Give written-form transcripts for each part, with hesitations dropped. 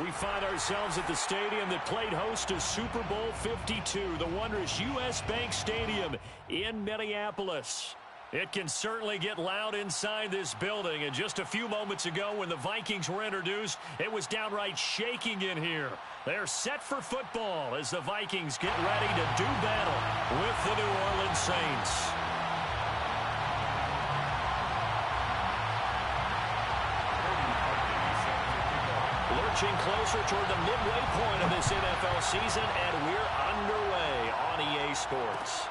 We find ourselves at the stadium that played host to Super Bowl 52, the wondrous U.S. Bank Stadium in Minneapolis. It can certainly get loud inside this building, and just a few moments ago when the Vikings were introduced, it was downright shaking in here. They're set for football as the Vikings get ready to do battle with the New Orleans Saints. Lurching closer toward the midway point of this NFL season, and we're underway on EA Sports.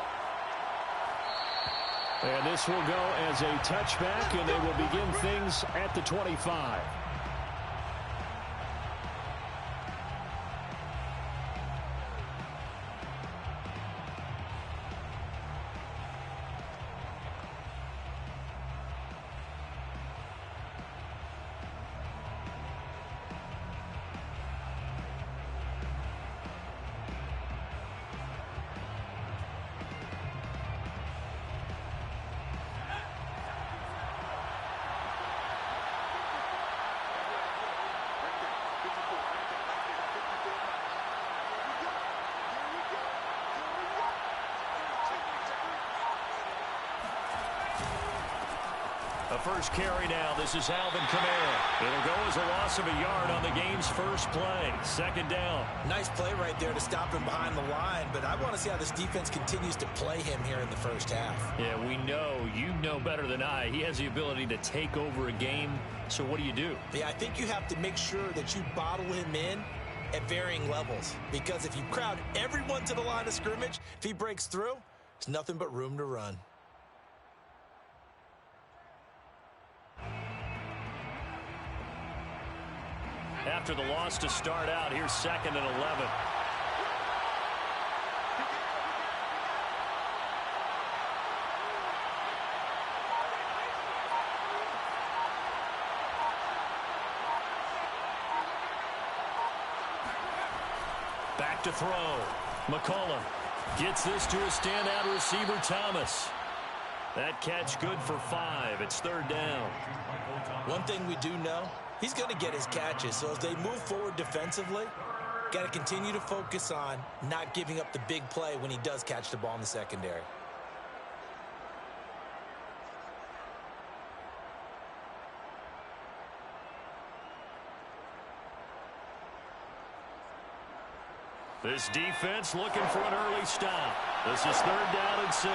And this will go as a touchback, and they will begin things at the 25. The first carry now. This is Alvin Kamara. It'll go as a loss of a yard on the game's first play. Second down. Nice play right there to stop him behind the line, but I want to see how this defense continues to play him here in the first half. Yeah, we know. You know better than I. He has the ability to take over a game. So what do you do? Yeah, I think you have to make sure that you bottle him in at varying levels, because if you crowd everyone to the line of scrimmage, if he breaks through, there's nothing but room to run. After the loss to start out, here's 2nd and 11. Back to throw. McCollum gets this to a standout receiver, Thomas. That catch good for 5. It's 3rd down. One thing we do know, he's going to get his catches, so as they move forward defensively, got to continue to focus on not giving up the big play when he does catch the ball in the secondary. This defense looking for an early stop. This is 3rd down and 6.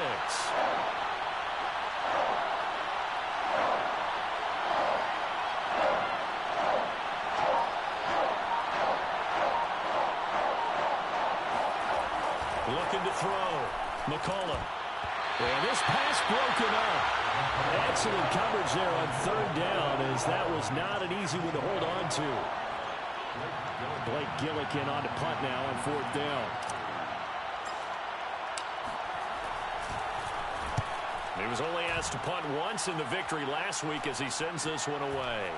Looking to throw. McCollum. And this pass broken up. Excellent coverage there on 3rd down, as that was not an easy one to hold on to. Blake Gillikin on to punt now on 4th down. He was only asked to punt once in the victory last week as he sends this one away.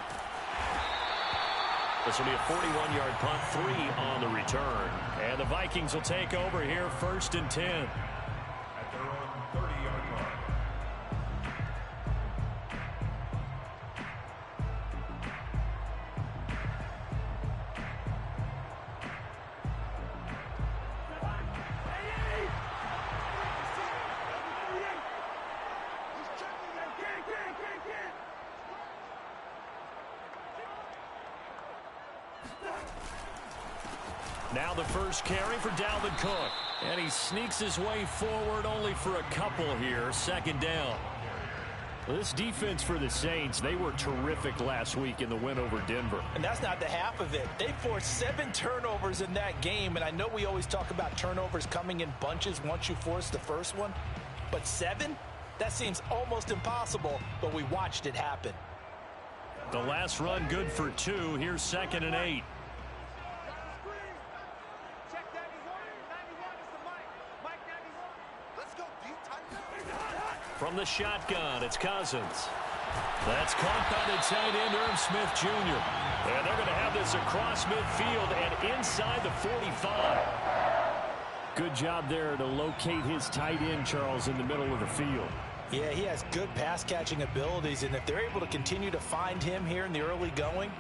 This will be a 41-yard punt, 3 on the return. And the Vikings will take over here, 1st and 10. At their own 30-yard line. Now the first carry for Dalvin Cook. And he sneaks his way forward only for a couple here. 2nd down. Well, this defense for the Saints, they were terrific last week in the win over Denver. And that's not the half of it. They forced 7 turnovers in that game, and I know we always talk about turnovers coming in bunches once you force the first one. But 7? That seems almost impossible, but we watched it happen. The last run good for 2. Here's 2nd and 8. From the shotgun, it's Cousins. That's caught by the tight end, Irv Smith Jr. And they're going to have this across midfield and inside the 45. Good job there to locate his tight end, Charles, in the middle of the field. Yeah, he has good pass-catching abilities, and if they're able to continue to find him here in the early going,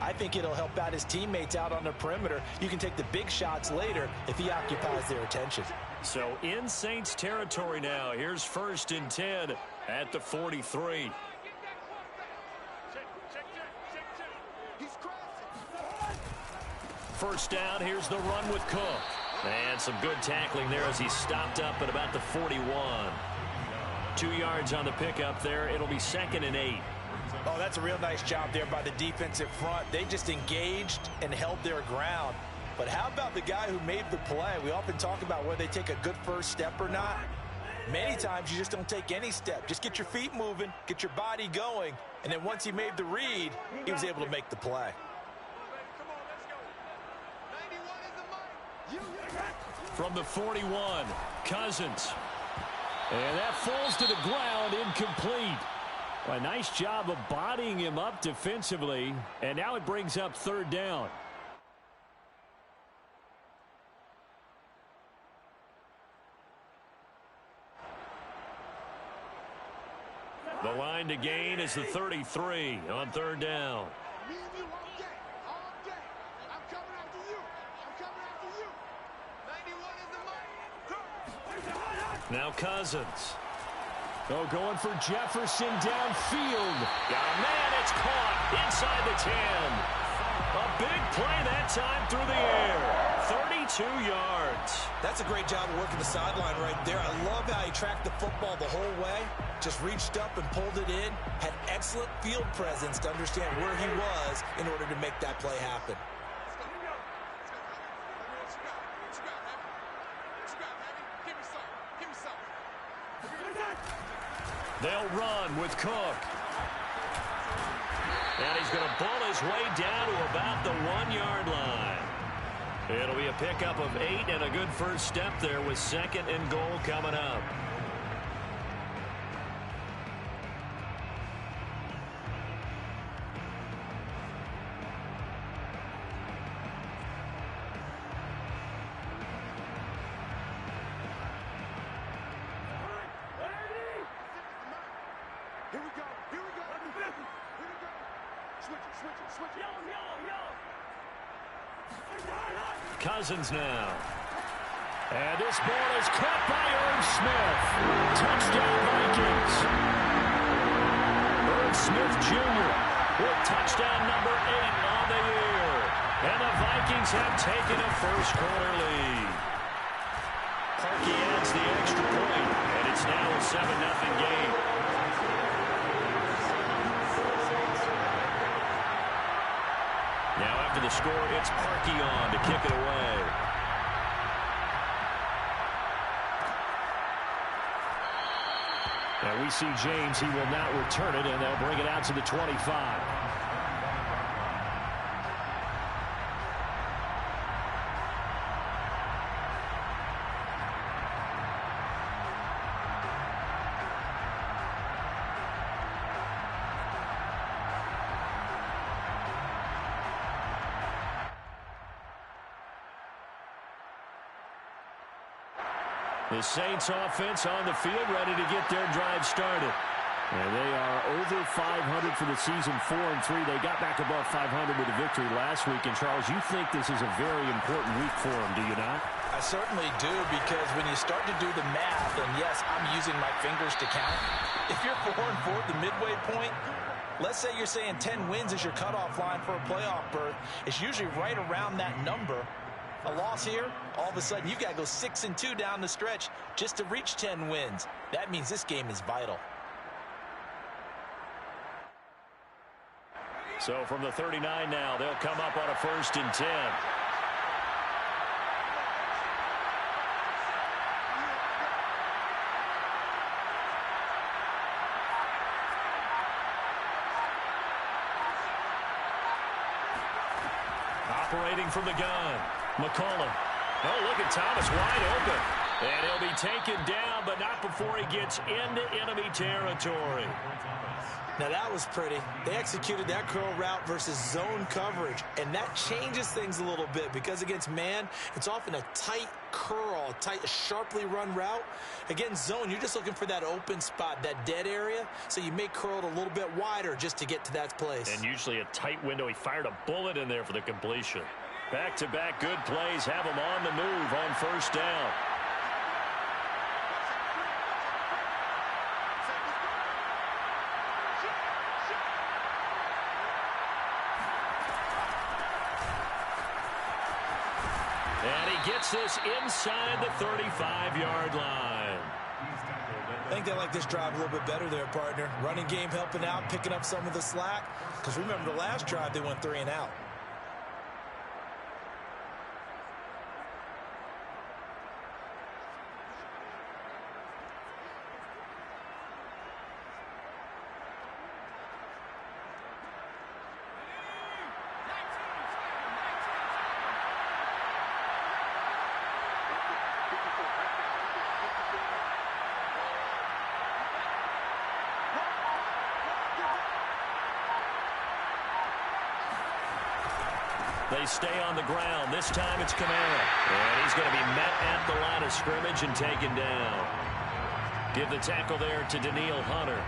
I think it'll help out his teammates out on the perimeter. You can take the big shots later if he occupies their attention. So in Saints territory now. Here's 1st and 10 at the 43. First down, here's the run with Cook. And some good tackling there as he stopped up at about the 41. 2 yards on the pickup there. It'll be 2nd and 8. Oh, that's a real nice job there by the defensive front. They just engaged and held their ground. But how about the guy who made the play? We often talk about whether they take a good first step or not. Many times you just don't take any step. Just get your feet moving, get your body going, and then once he made the read, he was able to make the play. From the 41, Cousins. And that falls to the ground, incomplete. A nice job of bodying him up defensively, and now it brings up 3rd down. The line to gain is the 33 on 3rd down. Now Cousins. Oh, going for Jefferson downfield. Got a man, it's caught inside the 10. A big play that time through the air. 32 yards. That's a great job of working the sideline right there. I love how he tracked the football the whole way. Just reached up and pulled it in. Had excellent field presence to understand where he was in order to make that play happen. They'll run with Cook. And he's going to bull his way down to about the 1-yard line. It'll be a pickup of 8 and a good first step there with 2nd and goal coming up. Cousins now. And this ball is caught by Irv Smith. Touchdown Vikings. Irv Smith Jr. with touchdown number 8 on the year. And the Vikings have taken a first-quarter lead. Parkey adds the extra point, and it's now a 7-0 game. Now after the score, it's Parkey on to kick it away. And we see James. He will not return it, and they'll bring it out to the 25. The Saints offense on the field, ready to get their drive started. And they are over 500 for the season, 4-3. They got back above 500 with a victory last week. And, Charles, you think this is a very important week for them, do you not? I certainly do, because when you start to do the math, and yes, I'm using my fingers to count. If you're 4-4 at the midway point, let's say you're saying 10 wins is your cutoff line for a playoff berth. It's usually right around that number. A loss here, all of a sudden you've got to go 6-2 down the stretch just to reach 10 wins. That means this game is vital. So from the 39 now, they'll come up on a 1st and 10. Operating from the gun. McCollum. Oh, look at Thomas wide open. And he'll be taken down, but not before he gets into enemy territory. Now that was pretty. They executed that curl route versus zone coverage, and that changes things a little bit because against man, it's often a tight curl, a sharply run route. Against zone, you're just looking for that open spot, that dead area, so you may curl it a little bit wider just to get to that place. And usually a tight window. He fired a bullet in there for the completion. Back-to-back good plays have him on the move on first down. And he gets this inside the 35-yard line. I think they like this drive a little bit better there, partner. Running game helping out, picking up some of the slack. Because remember the last drive, they went 3 and out. They stay on the ground. This time it's Kamara. And he's going to be met at the line of scrimmage and taken down. Give the tackle there to Daniil Hunter.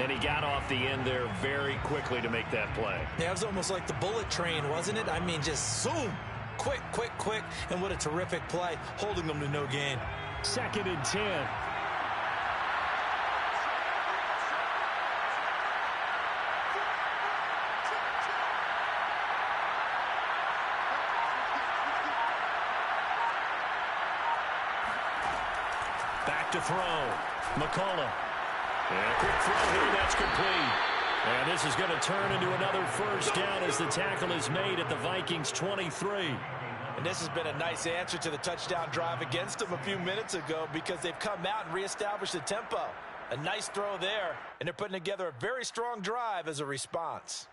And he got off the end there very quickly to make that play. Yeah, it was almost like the bullet train, wasn't it? I mean, just zoom. Quick, quick, quick. And what a terrific play, holding them to no gain. 2nd and 10. Back to throw. McCullough. And a quick throw here. That's complete. And this is going to turn into another first down as the tackle is made at the Vikings 23. And this has been a nice answer to the touchdown drive against them a few minutes ago because they've come out and reestablished the tempo. A nice throw there, and they're putting together a very strong drive as a response.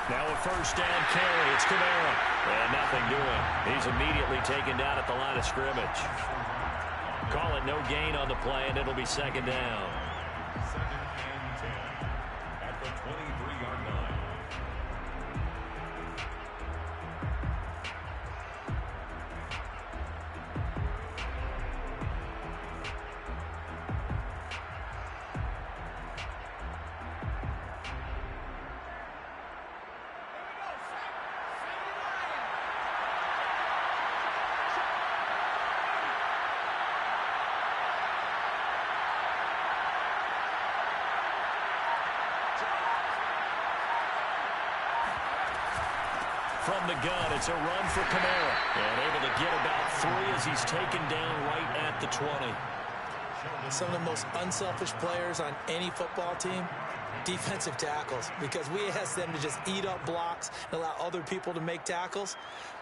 Now a first down carry. It's Kamara. And nothing doing. He's immediately taken down at the line of scrimmage. Call it no gain on the play, and it'll be 2nd down. 2nd and 10 at the 23-yard line. From the gun, it's a run for Kamara. And able to get about 3 as he's taken down right at the 20. Some of the most unselfish players on any football team, defensive tackles, because we ask them to just eat up blocks and allow other people to make tackles.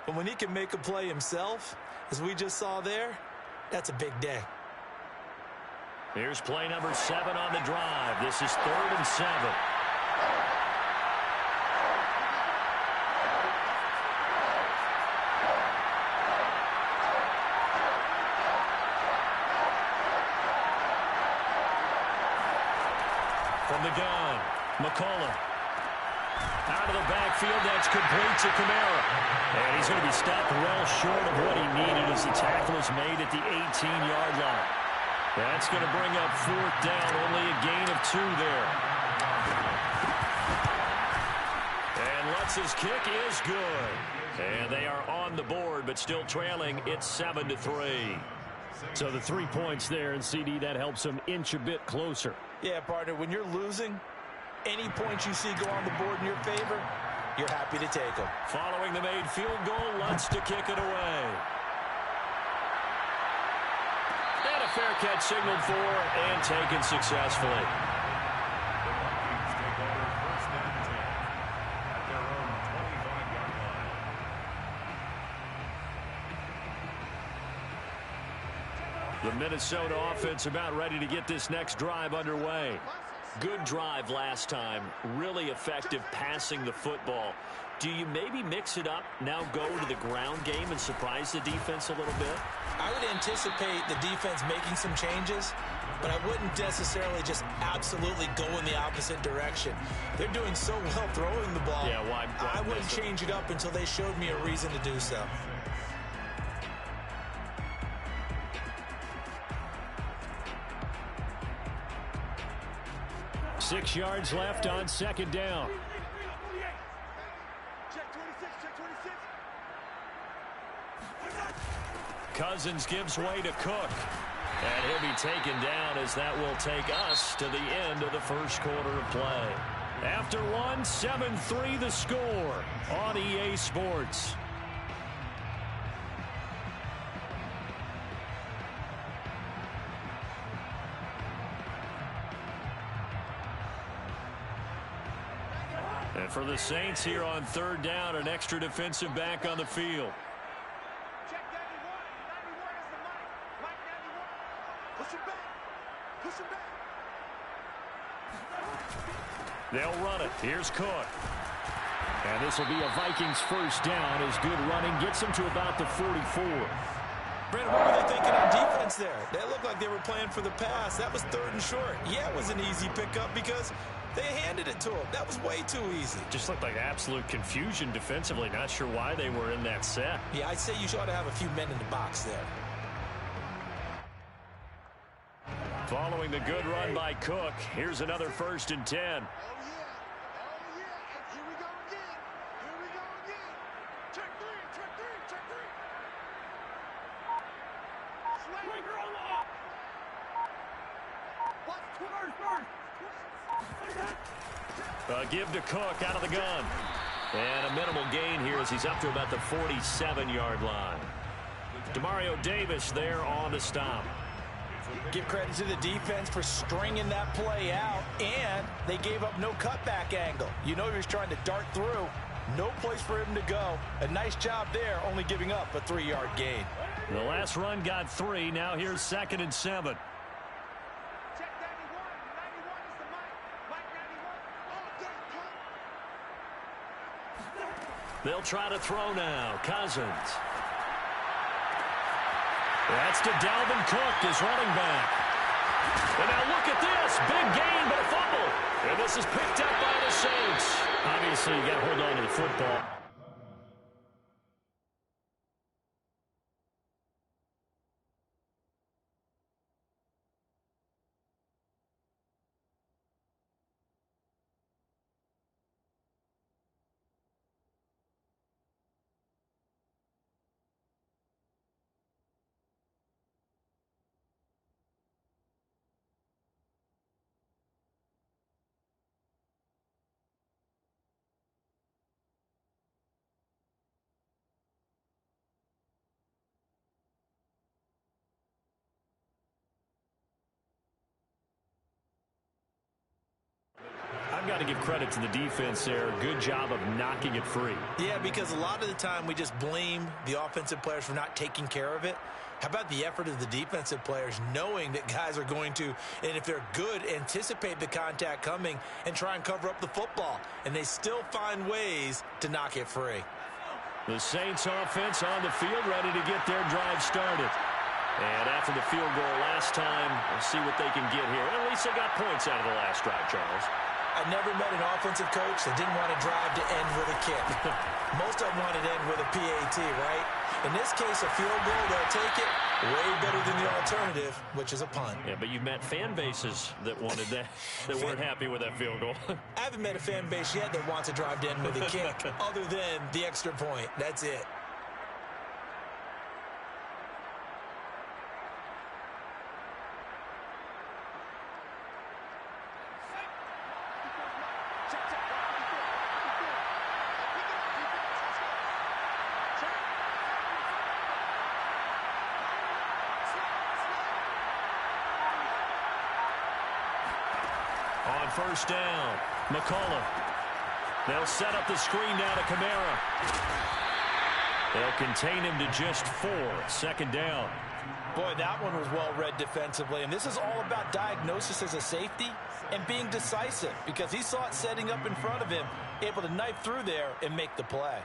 But when he can make a play himself, as we just saw there, that's a big day. Here's play number 7 on the drive. This is 3rd and 7. From the gun, McCullough. Out of the backfield, that's complete to Kamara. And he's going to be stopped well short of what he needed as the tackle is made at the 18-yard line. That's going to bring up 4th down, only a gain of 2 there. And Lutz's kick is good. And they are on the board, but still trailing. It's 7-3. So the 3 points there, and CD, that helps them inch a bit closer. Yeah, partner, when you're losing, any points you see go on the board in your favor, you're happy to take them. Following the made field goal, Lutz to kick it away. And a fair catch signaled for and taken successfully. The Vikings take over 1st and 10 at their own 25-yard line. The Minnesota offense about ready to get this next drive underway. Good drive last time. Really effective passing the football. Do you maybe mix it up, now go to the ground game and surprise the defense a little bit? I would anticipate the defense making some changes, but I wouldn't necessarily just absolutely go in the opposite direction. They're doing so well throwing the ball. Yeah, why I wouldn't change it up until they showed me a reason to do so. Six yards left on second down. Cousins gives way to Cook. And he'll be taken down as that will take us to the end of the first quarter of play. After one, 7-3 the score on EA Sports. And for the Saints here on third down, an extra defensive back on the field. They'll run it. Here's Cook. And this will be a Vikings first down as good running gets them to about the 44. Brandon, what were they thinking on defense there? They looked like they were playing for the pass. That was third and short. Yeah, it was an easy pickup because they handed it to him. That was way too easy. Just looked like absolute confusion defensively. Not sure why they were in that set. Yeah, I'd say you ought to have a few men in the box there. Following the good run by Cook, here's another 1st and 10. Give to Cook out of the gun. And a minimal gain here as he's up to about the 47-yard line. Demario Davis there on the stop. Give credit to the defense for stringing that play out, and they gave up no cutback angle. You know he was trying to dart through. No place for him to go. A nice job there, only giving up a 3-yard gain. The last run got 3. Now here's 2nd and 7. They'll try to throw now. Cousins. That's to Dalvin Cook, his running back. And now look at this. Big gain, but a fumble. And this is picked up by the Saints. Obviously, you got to hold on to the football. I've got to give credit to the defense there. Good job of knocking it free. Yeah, because a lot of the time we just blame the offensive players for not taking care of it. How about the effort of the defensive players knowing that guys are going to, and if they're good, anticipate the contact coming and try and cover up the football. And they still find ways to knock it free. The Saints offense on the field ready to get their drive started. And after the field goal last time, we'll see what they can get here. At least they got points out of the last drive, Charles. I never met an offensive coach that didn't want a drive to end with a kick. Most of them want it to end with a PAT, right? In this case, a field goal, they'll take it. Way better than the alternative, which is a punt. Yeah, but you've met fan bases that wanted that, that weren't happy with that field goal. I haven't met a fan base yet that wants a drive to end with a kick, other than the extra point. That's it. On first down, McCullough. They'll set up the screen now to Kamara. They'll contain him to just 4. Second down. Boy, that one was well read defensively, and this is all about diagnosis as a safety and being decisive because he saw it setting up in front of him, able to knife through there and make the play.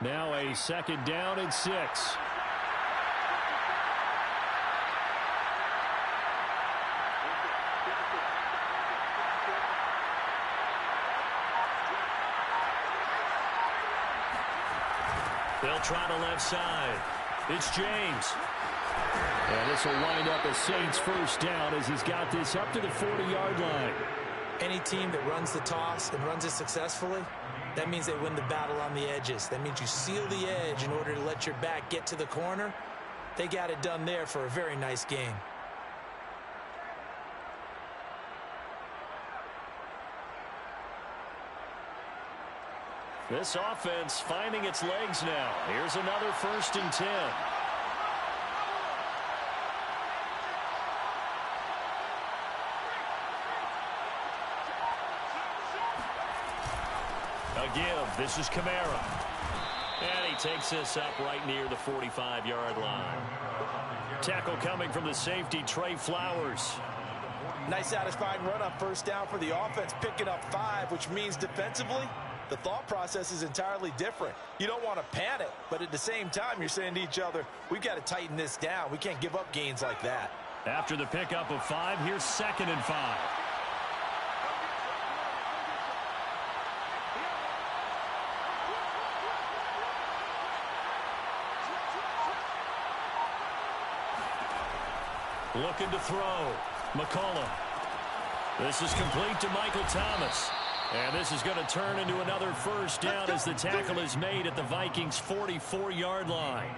Now a 2nd down and 6. They'll try the left side. It's James. And this will wind up a Saints 1st down as he's got this up to the 40-yard line. Any team that runs the toss and runs it successfully, that means they win the battle on the edges. That means you seal the edge in order to let your back get to the corner. They got it done there for a very nice game. This offense finding its legs now. Here's another 1st and 10. A give. This is Kamara. And he takes this up right near the 45-yard line. Tackle coming from the safety, Trey Flowers. Nice satisfying run on 1st down for the offense, picking up 5, which means defensively, the thought process is entirely different. You don't want to panic, but at the same time, you're saying to each other, we've got to tighten this down. We can't give up gains like that. After the pickup of 5, here's 2nd and 5. Looking to throw. McCullough. This is complete to Michael Thomas. And this is going to turn into another 1st down as the tackle is made at the Vikings' 44-yard line.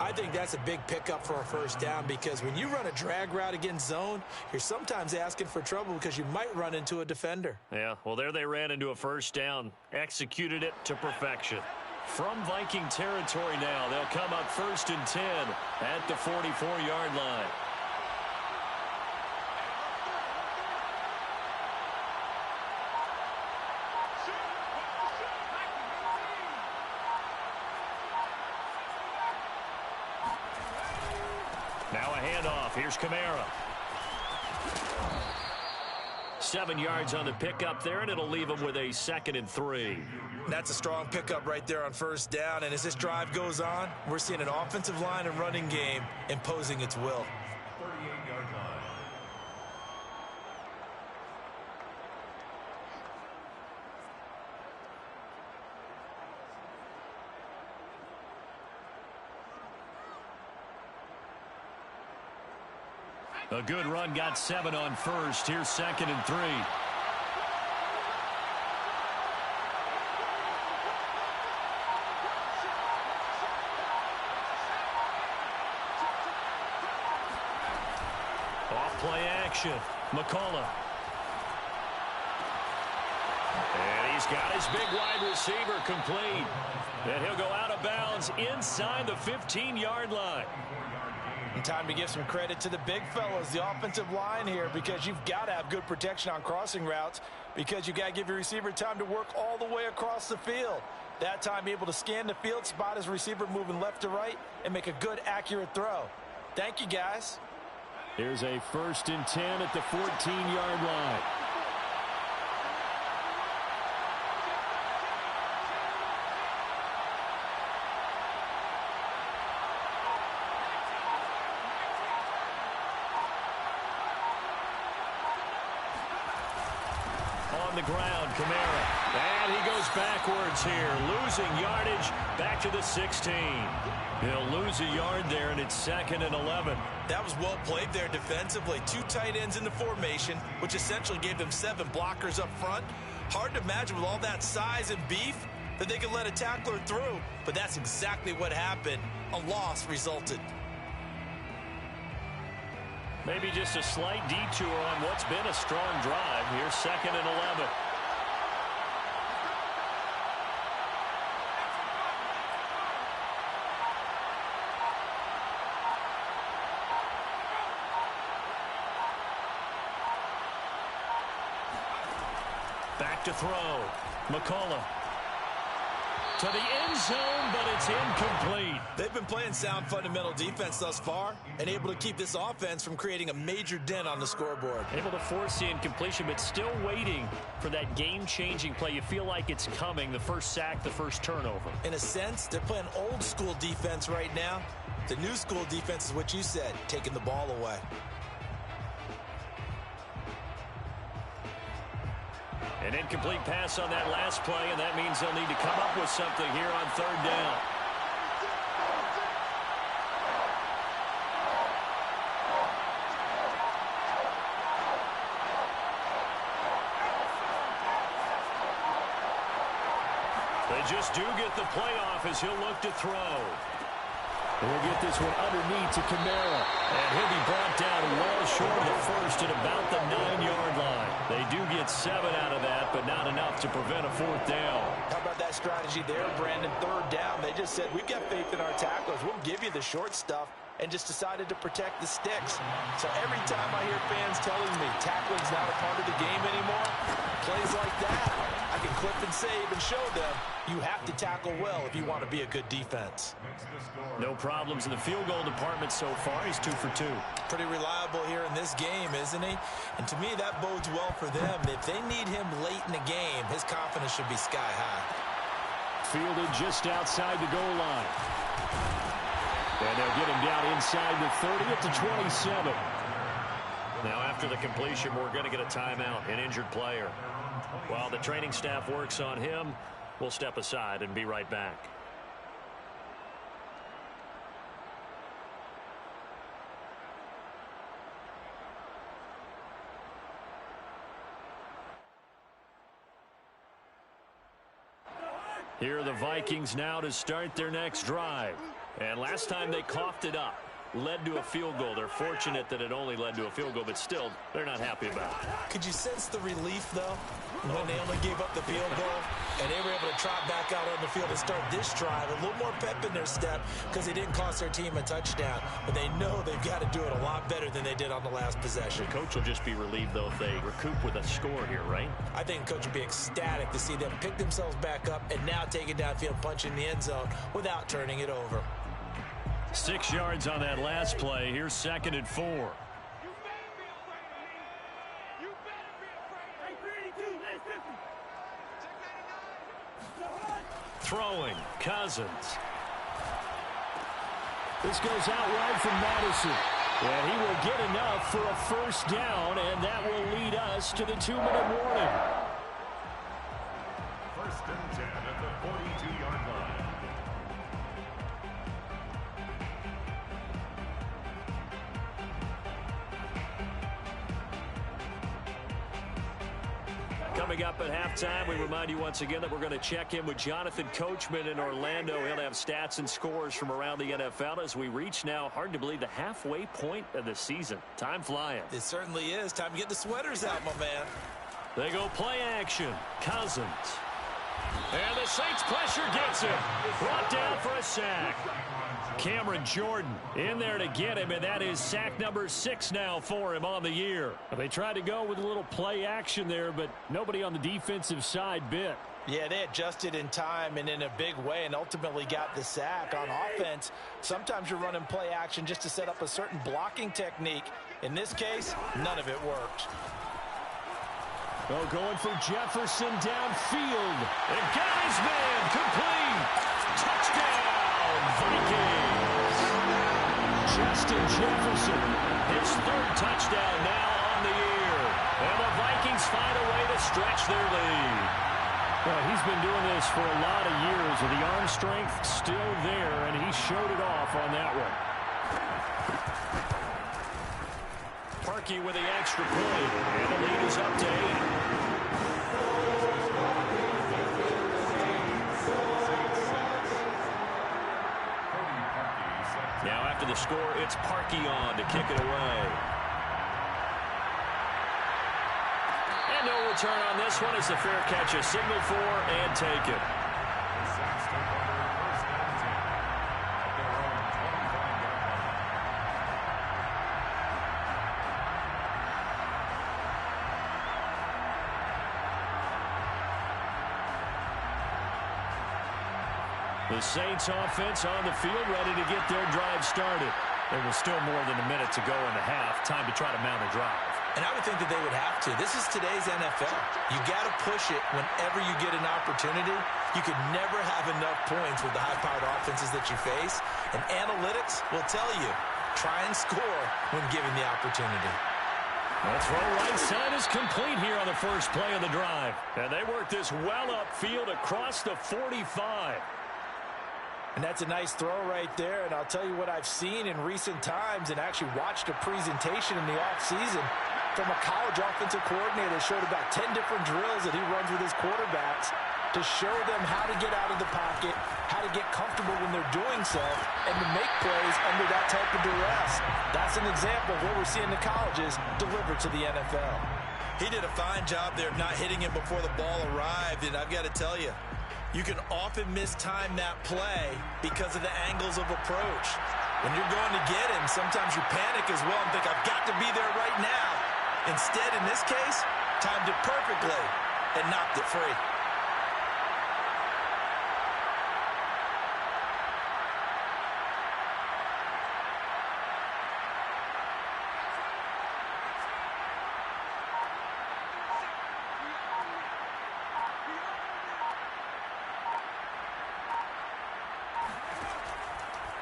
I think that's a big pickup for a 1st down because when you run a drag route against zone, you're sometimes asking for trouble because you might run into a defender. Yeah, well, there they ran into a 1st down. Executed it to perfection. From Viking territory now, they'll come up 1st and 10 at the 44-yard line. Now a handoff. Here's Kamara. 7 yards on the pickup there, and it'll leave him with a 2nd and 3. That's a strong pickup right there on 1st down, and as this drive goes on, we're seeing an offensive line and running game imposing its will. 38-yard line. A good run, got 7 on 1st. Here's 2nd and 3. Off play action. McCullough. And he's got his big wide receiver complete. And he'll go out of bounds inside the 15-yard line. And time to give some credit to the big fellas, the offensive line here, because you've got to have good protection on crossing routes because you've got to give your receiver time to work all the way across the field. That time able to scan the field, spot his receiver moving left to right, and make a good, accurate throw. Thank you, guys. Here's a 1st and 10 at the 14-yard line. The ground, Kamara, and he goes backwards here, losing yardage back to the 16. He'll lose a yard there, and it's 2nd and 11. That was well played there defensively. 2 tight ends in the formation, which essentially gave them 7 blockers up front. Hard to imagine with all that size and beef that they could let a tackler through, but that's exactly what happened. A loss resulted. Maybe just a slight detour on what's been a strong drive. Here's 2nd and 11. Back to throw. McCullough. to the end zone, but it's incomplete. They've been playing sound fundamental defense thus far and able to keep this offense from creating a major dent on the scoreboard. Able to force the incompletion, but still waiting for that game-changing play. You feel like it's coming, the first sack, the first turnover. In a sense, they're playing old school defense right now. The new school defense is what you said, taking the ball away. An incomplete pass on that last play, and that means they'll need to come up with something here on third down. They just do get the playoff as he'll look to throw. We'll get this one underneath to Kamara. And he'll be brought down well short of the first at about the 9-yard line. They do get 7 out of that, but not enough to prevent a fourth down. How about that strategy there, Brandon? Third down. They just said, we've got faith in our tacklers. We'll give you the short stuff, and just decided to protect the sticks. So every time I hear fans telling me tackling's not a part of the game anymore, plays like that, I can clip and save and show them you have to tackle well if you want to be a good defense. No problems in the field goal department so far. He's 2 for 2. Pretty reliable here in this game, isn't he? And to me, that bodes well for them. If they need him late in the game, his confidence should be sky high. Fielded just outside the goal line. And they'll get him down inside the 30 at the 27. Now after the completion, we're going to get a timeout, an injured player. While the training staff works on him, we'll step aside and be right back. Here are the Vikings now to start their next drive. And last time they coughed it up, led to a field goal. They're fortunate that it only led to a field goal, but still, they're not happy about it. Could you sense the relief, though, when they only gave up the field goal and they were able to trot back out on the field and start this drive? A little more pep in their step because they didn't cost their team a touchdown, but they know they've got to do it a lot better than they did on the last possession. The coach will just be relieved, though, if they recoup with a score here, right? I think the coach would be ecstatic to see them pick themselves back up and now take it downfield, punch in the end zone without turning it over. 6 yards on that last play. Here's 2nd and 4. Throwing, Cousins. This goes out wide from Madison. And he will get enough for a first down, and that will lead us to the 2-minute warning. 1st and 10 at the 42-yard line. Coming up at halftime, we remind you once again that we're going to check in with Jonathan Coachman in Orlando. He'll have stats and scores from around the NFL as we reach now, hard to believe, the halfway point of the season. Time flying. It certainly is. Time to get the sweaters out, my man. They go play action. Cousins. And the Saints pressure gets him. Brought down for a sack. Cameron Jordan in there to get him, and that is sack number 6 now for him on the year. They tried to go with a little play action there, but nobody on the defensive side bit. Yeah, they adjusted in time and in a big way and ultimately got the sack. On offense, sometimes you're running play action just to set up a certain blocking technique. In this case, none of it worked. Oh, going for Jefferson downfield. And got his man complete. Touchdown, Vikings. Justin Jefferson, his 3rd touchdown now on the year. And the Vikings find a way to stretch their lead. Well, he's been doing this for a lot of years, with the arm strength still there, and he showed it off on that one. Parkey with the extra point, and the lead is up to 8. Now after the score, it's Parkey on to kick it away. And no return on this one as the fair catch is signaled for and taken. The Saints offense on the field, ready to get their drive started. There was still more than a minute to go in the half. Time to try to mount a drive. And I would think that they would have to. This is today's NFL. You got to push it whenever you get an opportunity. You could never have enough points with the high-powered offenses that you face. And analytics will tell you, try and score when given the opportunity. The throw right side is complete here on the first play of the drive. And they work this well upfield across the 45. And that's a nice throw right there. And I'll tell you what I've seen in recent times and actually watched a presentation in the offseason from a college offensive coordinator that showed about 10 different drills that he runs with his quarterbacks to show them how to get out of the pocket, how to get comfortable when they're doing so, and to make plays under that type of duress. That's an example of what we're seeing the colleges deliver to the NFL. He did a fine job there of not hitting him before the ball arrived, and I've got to tell you, you can often mistime that play because of the angles of approach. When you're going to get him, sometimes you panic as well and think, I've got to be there right now. Instead, in this case, timed it perfectly and knocked it free.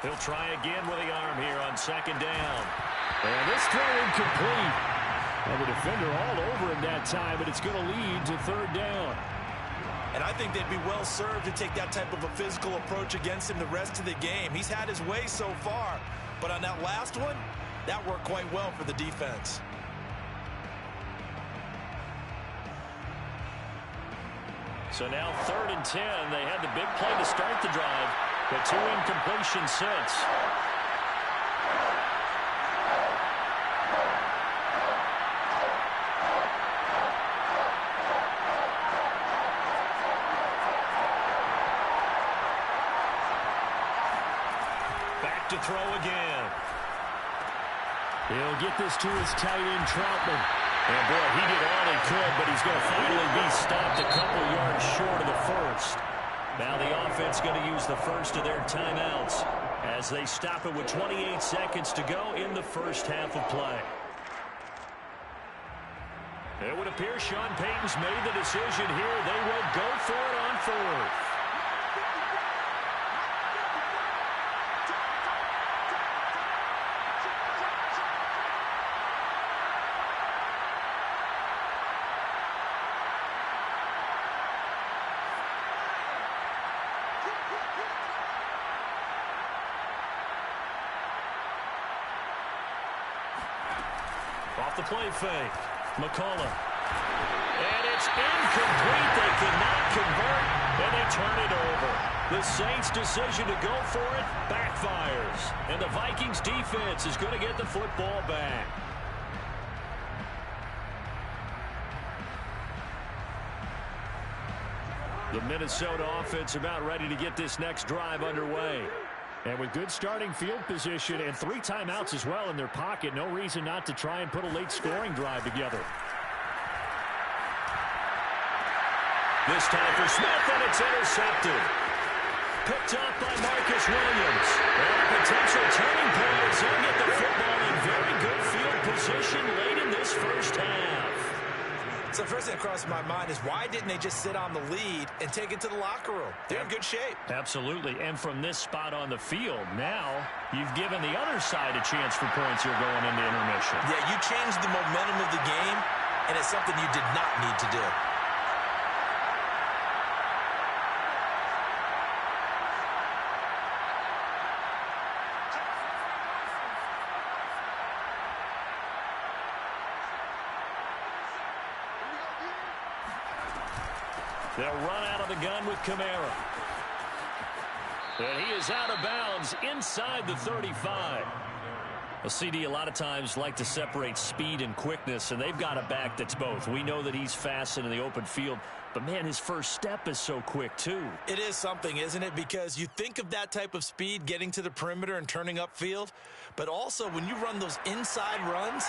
He'll try again with the arm here on second down. And this throw incomplete. Well, the defender all over him that time, but it's going to lead to third down. And I think they'd be well served to take that type of a physical approach against him the rest of the game. He's had his way so far, but on that last one, that worked quite well for the defense. So now 3rd and 10. They had the big play to start the drive, but 2 incompletions since. Back to throw again. He'll get this to his tight end, Troutman. And, boy, he did all he could, but he's going to finally be stopped a couple yards short of the first. Now the offense going to use the first of their timeouts as they stop it with 28 seconds to go in the first half of play. It would appear Sean Payton's made the decision here. They will go for it on 4th. Off the play fake. McCollum. And it's incomplete. They cannot convert, and they turn it over. The Saints' decision to go for it backfires. And the Vikings defense is going to get the football back. The Minnesota offense about ready to get this next drive underway. And with good starting field position and 3 timeouts as well in their pocket, no reason not to try and put a late scoring drive together. This time for Smith, and it's intercepted. Picked up by Marcus Williams. And a potential turning point as they get the football in very good field position late in this first half. So the first thing that crossed my mind is why didn't they just sit on the lead and take it to the locker room? They're in good shape. Absolutely. And from this spot on the field, now you've given the other side a chance for points here going into intermission. Yeah, you changed the momentum of the game, and it's something you did not need to do. They'll run out of the gun with Kamara. And he is out of bounds inside the 35. A CD a lot of times like to separate speed and quickness, and they've got a back that's both. We know that he's fast in the open field, but, man, his first step is so quick, too. It is something, isn't it? Because you think of that type of speed getting to the perimeter and turning upfield, but also when you run those inside runs,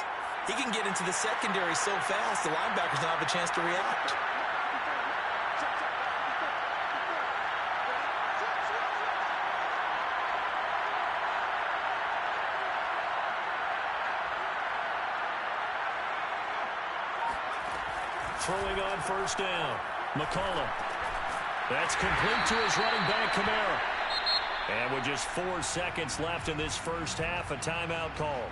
he can get into the secondary so fast the linebackers don't have a chance to react. throwing on first down. McCollum. That's complete to his running back, Kamara. And with just 4 seconds left in this first half, a timeout call.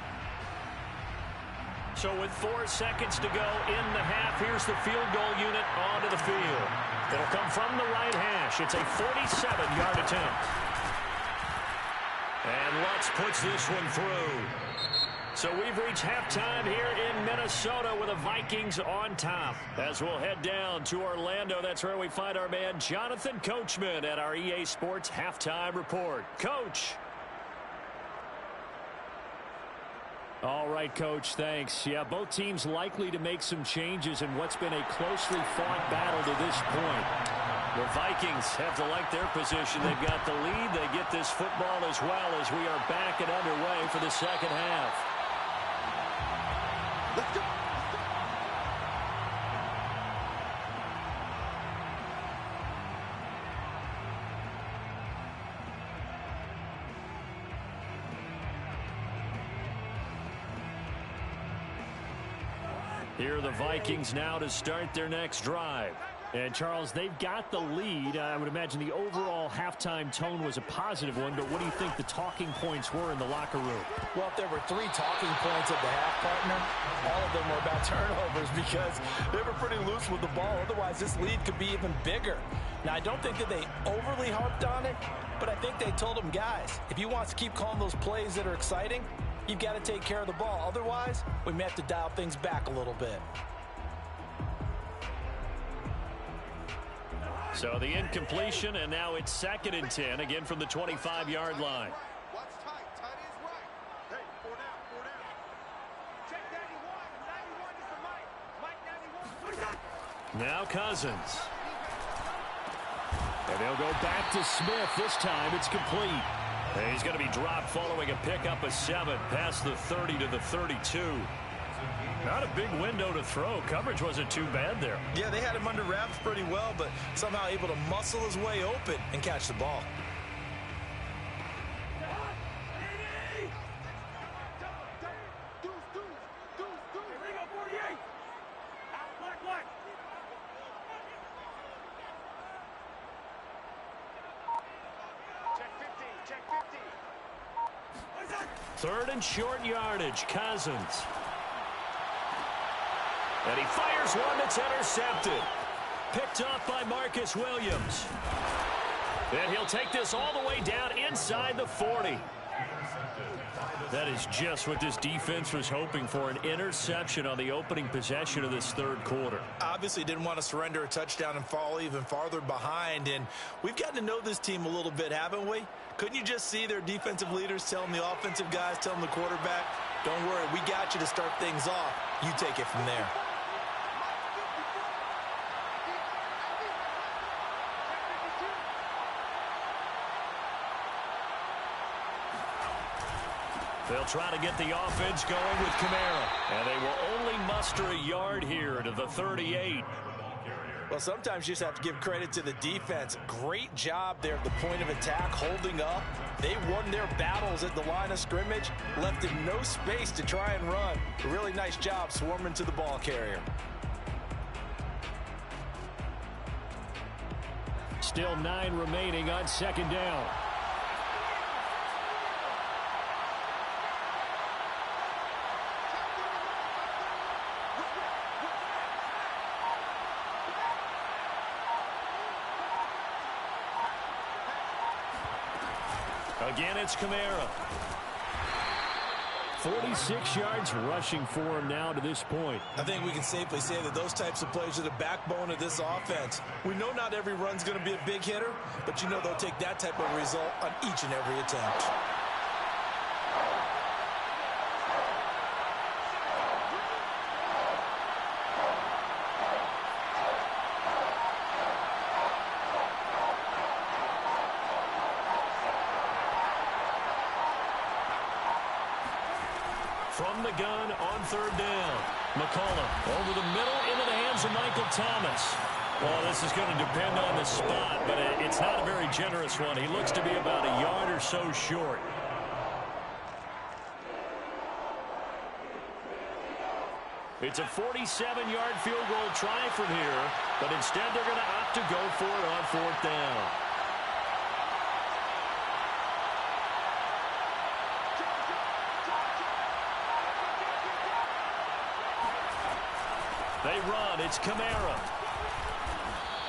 So with 4 seconds to go in the half, here's the field goal unit onto the field. It'll come from the right hash. It's a 47-yard attempt. And Lutz puts this one through. So we've reached halftime here in Minnesota with the Vikings on top. As we'll head down to Orlando, that's where we find our man Jonathan Coachman at our EA Sports Halftime Report. Coach. All right, Coach, thanks. Yeah, both teams likely to make some changes in what's been a closely fought battle to this point. The Vikings have to like their position. They've got the lead. They get this football as well as we are back and underway for the second half. Let's go. Here are the Vikings now to start their next drive. And, Charles, they've got the lead. I would imagine the overall halftime tone was a positive one, but what do you think the talking points were in the locker room? Well, if there were 3 talking points at the half, partner, all of them were about turnovers because they were pretty loose with the ball. Otherwise, this lead could be even bigger. Now, I don't think that they overly harped on it, but I think they told them, guys, if you want to keep calling those plays that are exciting, you've got to take care of the ball. Otherwise, we may have to dial things back a little bit. So the incompletion, and now it's 2nd and 10, again from the 25-yard line. Watch tight. Tight is right. Hey, 4 down, 4 down. Check 91. 91 is the Mike. Mike 91. Now Cousins. And they'll go back to Smith. This time it's complete. And he's going to be dropped following a pickup of 7 past the 30 to the 32. Not a big window to throw. Coverage wasn't too bad there. Yeah, they had him under wraps pretty well, but somehow able to muscle his way open and catch the ball. Check 15. 3rd and short yardage. Cousins. And he fires one that's intercepted. Picked off by Marcus Williams. And he'll take this all the way down inside the 40. That is just what this defense was hoping for, an interception on the opening possession of this 3rd quarter. Obviously didn't want to surrender a touchdown and fall even farther behind, and we've gotten to know this team a little bit, haven't we? Couldn't you just see their defensive leaders telling the offensive guys, telling the quarterback, don't worry, we got you to start things off. You take it from there. They'll try to get the offense going with Kamara. And they will only muster a yard here to the 38. Well, sometimes you just have to give credit to the defense. Great job there at the point of attack, holding up. They won their battles at the line of scrimmage, left in no space to try and run. A really nice job swarming to the ball carrier. Still 9 remaining on 2nd down. Again, it's Kamara. 46 yards rushing for him now to this point. I think we can safely say that those types of plays are the backbone of this offense. We know not every run's going to be a big hitter, but you know they'll take that type of result on each and every attempt. From the gun on 3rd down. McCollum over the middle into the hands of Michael Thomas. Well, this is going to depend on the spot, but it's not a very generous one. He looks to be about a yard or so short. It's a 47-yard field goal try from here, but instead they're going to opt to go for it on fourth down. They run. It's Kamara.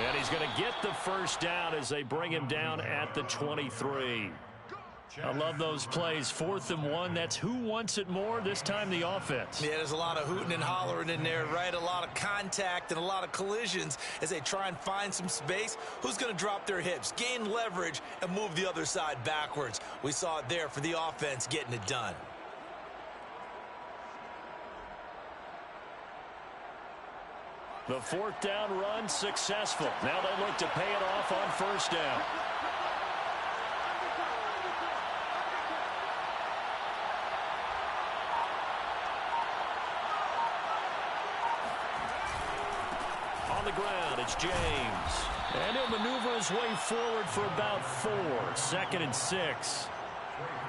And he's going to get the first down as they bring him down at the 23. I love those plays. 4th and 1. That's who wants it more. This time the offense. Yeah, there's a lot of hooting and hollering in there, right? A lot of contact and a lot of collisions as they try and find some space. Who's going to drop their hips, gain leverage, and move the other side backwards? We saw it there for the offense getting it done. The 4th down run successful. Now they look to pay it off on first down. On the ground, it's James. And he'll maneuver his way forward for about 4. 2nd and 6.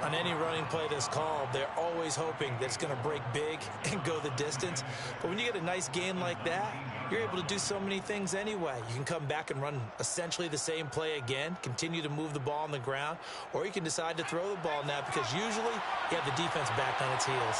On any running play that's called, they're always hoping that it's going to break big and go the distance. But when you get a nice gain like that, you're able to do so many things anyway. You can come back and run essentially the same play again, continue to move the ball on the ground, or you can decide to throw the ball now because usually you have the defense back on its heels.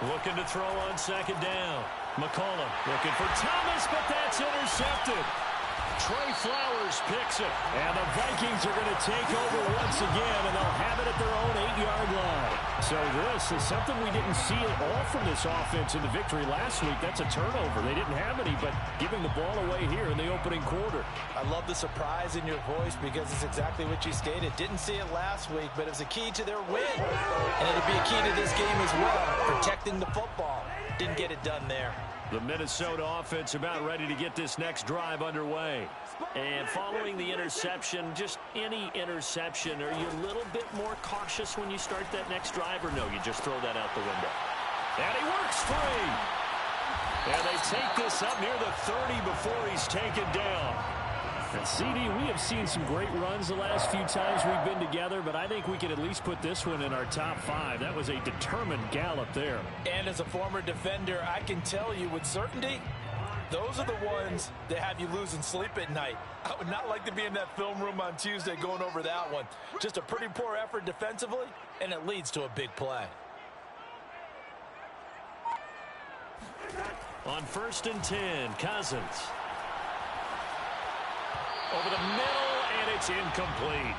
Looking to throw on 2nd down. McCollum looking for Thomas, but that's intercepted. Trey Flowers picks it. And the Vikings are going to take over once again, and they'll have it at their own 8-yard line. So this is something we didn't see at all from this offense in the victory last week. That's a turnover. They didn't have any, but giving the ball away here in the opening quarter. I love the surprise in your voice because it's exactly what you stated. Didn't see it last week, but it was a key to their win. And it'll be a key to this game as well, protecting the football. Didn't get it done there. The Minnesota offense about ready to get this next drive underway. And following the interception, just any interception, are you a little bit more cautious when you start that next drive, or no, you just throw that out the window? And he works free. And they take this up near the 30 before he's taken down. And CD, we have seen some great runs the last few times we've been together, but I think we can at least put this one in our top 5. That was a determined gallop there. And as a former defender, I can tell you with certainty, those are the ones that have you losing sleep at night. I would not like to be in that film room on Tuesday going over that one. Just a pretty poor effort defensively, and it leads to a big play. On 1st and 10, Cousins. Over the middle, and it's incomplete.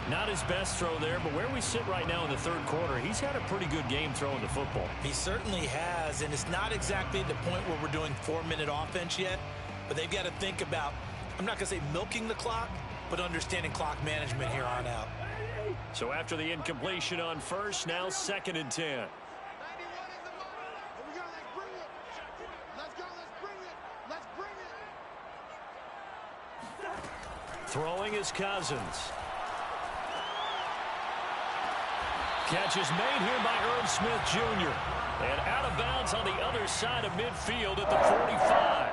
Not his best throw there, but where we sit right now in the 3rd quarter, he's had a pretty good game throwing the football. He certainly has, and it's not exactly at the point where we're doing 4-minute offense yet, but they've got to think about, I'm not going to say milking the clock, but understanding clock management here on out. So after the incompletion on 1st, now 2nd and 10. Throwing is Cousins. Catch is made here by Irv Smith Jr. And out of bounds on the other side of midfield at the 45.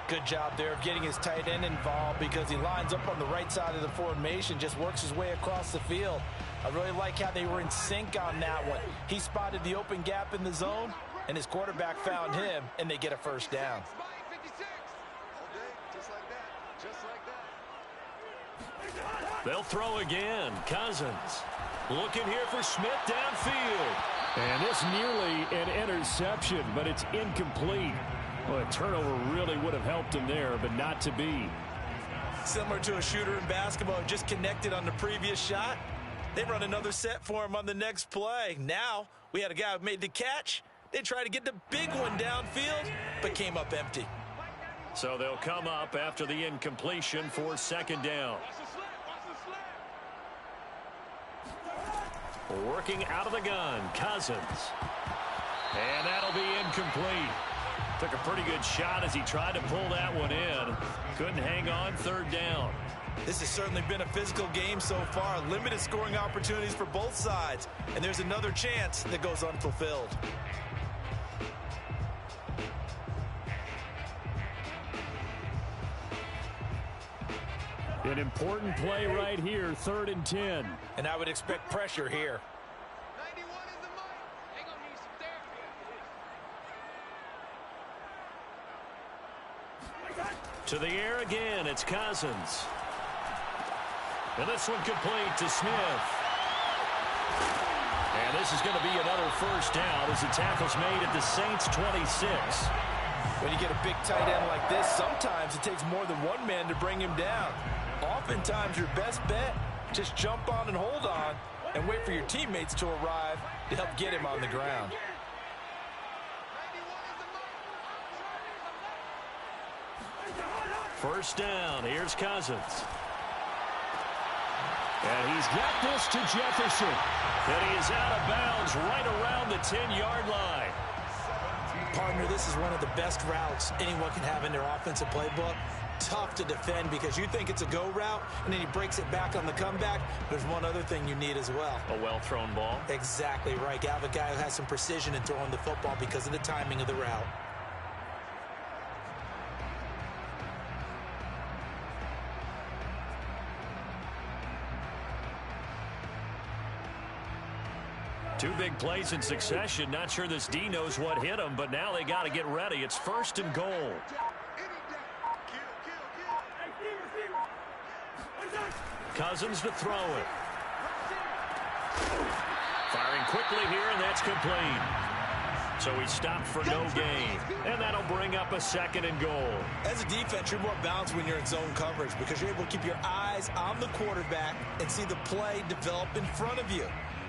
Good job there of getting his tight end involved because he lines up on the right side of the formation, just works his way across the field. I really like how they were in sync on that one. He spotted the open gap in the zone, and his quarterback found him, and they get a first down. They'll throw again. Cousins looking here for Smith downfield. And this nearly an interception, but it's incomplete. Well, a turnover really would have helped him there, but not to be. Similar to a shooter in basketball, just connected on the previous shot. They run another set for him on the next play. Now we had a guy who made the catch. They tried to get the big one downfield, but came up empty. So they'll come up after the incompletion for 2nd down. Working out of the gun, Cousins. And that'll be incomplete. Took a pretty good shot as he tried to pull that one in. Couldn't hang on 3rd down. This has certainly been a physical game so far. Limited scoring opportunities for both sides. And there's another chance that goes unfulfilled. An important play right here, 3rd and 10. And I would expect pressure here. 91 is the mic. They gonna need some therapy. To the air again, it's Cousins. And this one complete to Smith. And this is going to be another first down as the tackle's made at the Saints' 26. When you get a big tight end like this, sometimes it takes more than one man to bring him down. Oftentimes, your best bet, just jump on and hold on and wait for your teammates to arrive to help get him on the ground. 91 is the mic. First down, here's Cousins. And he's got this to Jefferson. And he is out of bounds right around the 10-yard line. Partner, this is one of the best routes anyone can have in their offensive playbook. Tough to defend because you think it's a go route, and then he breaks it back on the comeback. There's one other thing you need as well. A well-thrown ball. Exactly right. You have a guy who has some precision in throwing the football because of the timing of the route. Two big plays in succession. Not sure this D knows what hit him, but now they got to get ready. It's 1st and goal. Any down. Kill, kill, kill. Cousins to throw it. Firing quickly here, and that's complete. So he stopped for no gain. And that'll bring up a 2nd and goal. As a defense, you're more balanced when you're in zone coverage because you're able to keep your eyes on the quarterback and see the play develop in front of you.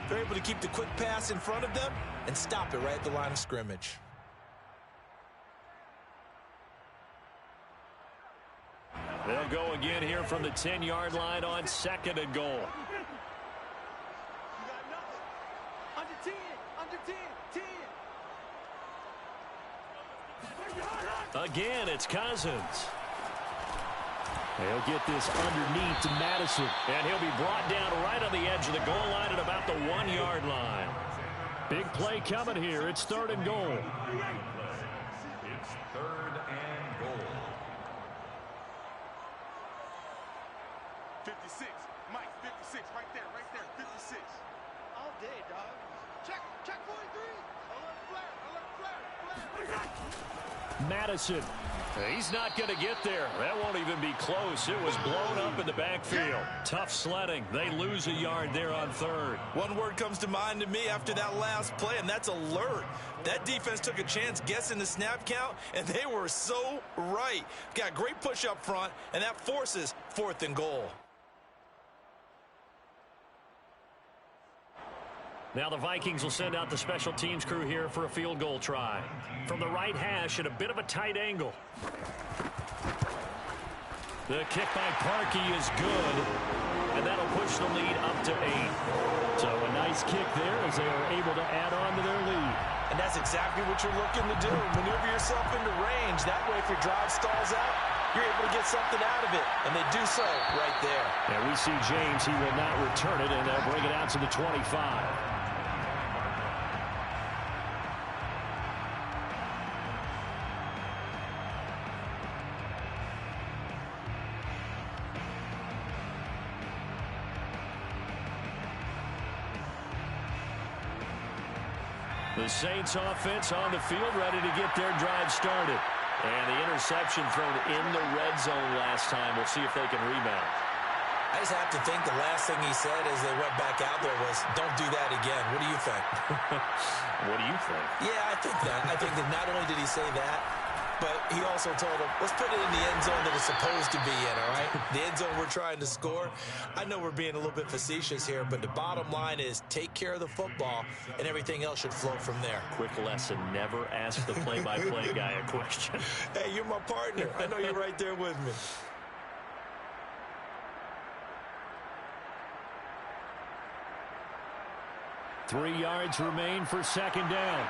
They're able to keep the quick pass in front of them and stop it right at the line of scrimmage. They'll go again here from the 10-yard line on 2nd and goal. You got nothing. Under 10. Under 10. 10. Again, it's Cousins. He'll get this underneath to Madison. And he'll be brought down right on the edge of the goal line at about the 1-yard line. Big play coming here. It's 3rd and goal. It's 3rd and goal. 56. Mike, 56. Right there. 56. All day, dog. Check 43. Alert flare. Madison. He's not going to get there. That won't even be close. It was blown up in the backfield. Tough sledding. They lose a yard there on 3rd. One word comes to mind to me after that last play, and that's alert. That defense took a chance guessing the snap count, and they were so right. Got great push up front, and that forces 4th and goal. Now the Vikings will send out the special teams crew here for a field goal try. From the right hash at a bit of a tight angle. The kick by Parkey is good, and that'll push the lead up to 8. So a nice kick there as they are able to add on to their lead. And that's exactly what you're looking to do. Maneuver yourself into range. That way, if your drive stalls out, you're able to get something out of it. And they do so right there. And we see James. He will not return it, and they'll bring it out to the 25. The Saints offense on the field ready to get their drive started. And the interception thrown in the red zone last time. We'll see if they can rebound. I just have to think the last thing he said as they went back out there was, don't do that again. What do you think? What do you think? Yeah, I think that. I think that not only did he say that, but he also told him, let's put it in the end zone that it's supposed to be in, all right? The end zone we're trying to score. I know we're being a little bit facetious here, but the bottom line is take care of the football, and everything else should flow from there. Quick lesson, never ask the play-by-play guy a question. Hey, you're my partner. I know you're right there with me. Three yards remain for 2nd down.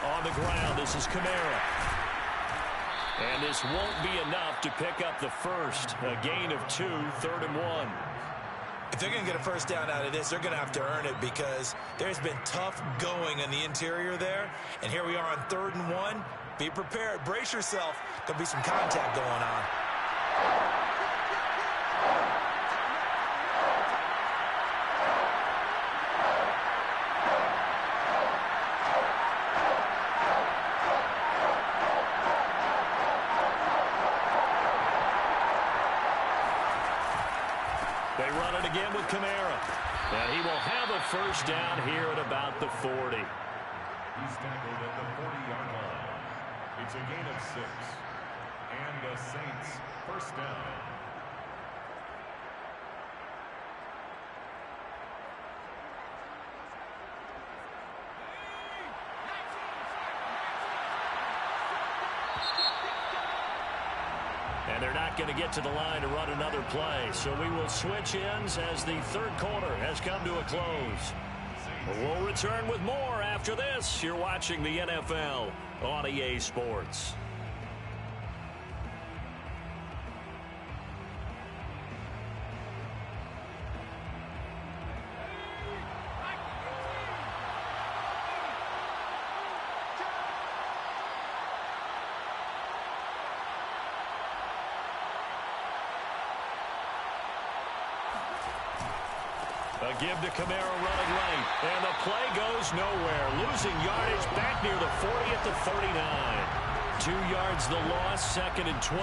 On the ground, this is Kamara. And this won't be enough to pick up the first. A gain of 2, 3rd and 1. If they're going to get a first down out of this, they're going to have to earn it because there's been tough going in the interior there. And here we are on 3rd and 1. Be prepared. Brace yourself. There'll be some contact going on. They run it again with Kamara. And he will have a first down here at about the 40. He's tackled at the 40-yard line. It's a gain of 6. And the Saints first down. And they're not going to get to the line to run another play. So we will switch ends as the 3rd quarter has come to a close. We'll return with more after this. You're watching the NFL on EA Sports. A give to Kamara running right. And the play goes nowhere. Losing yardage back near the 40 at the 39. 2 yards the loss, 2nd and 12.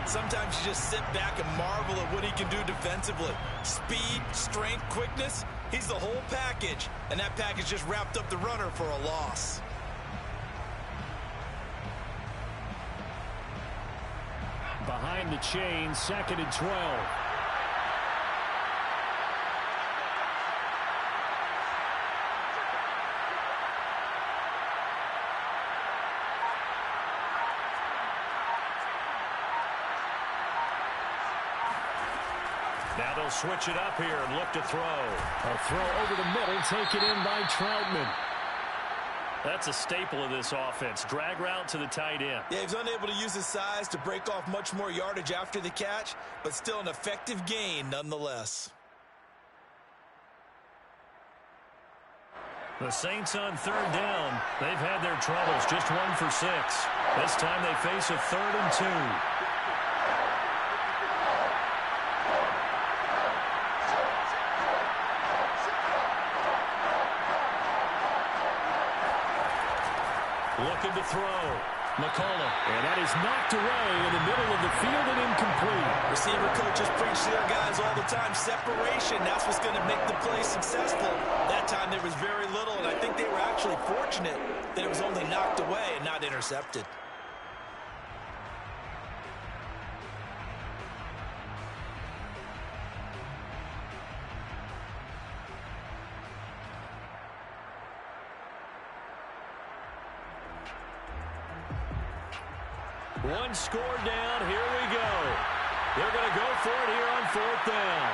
Sometimes you just sit back and marvel at what he can do defensively. Speed, strength, quickness. He's the whole package. And that package just wrapped up the runner for a loss. Behind the chain, 2nd and 12. Now they'll switch it up here and look to throw. A throw over the middle, taken in by Troutman. That's a staple of this offense. Drag route to the tight end. Yeah, he's unable to use his size to break off much more yardage after the catch, but still an effective gain nonetheless. The Saints on 3rd down. They've had their troubles, just 1 for 6. This time they face a 3rd and 2. Looking to throw. McCullough. And that is knocked away in the middle of the field and incomplete. Receiver coaches preach to their guys all the time. Separation, that's what's going to make the play successful. That time there was very little, and I think they were actually fortunate that it was only knocked away and not intercepted. One score down. Here we go. They're going to go for it here on 4th down.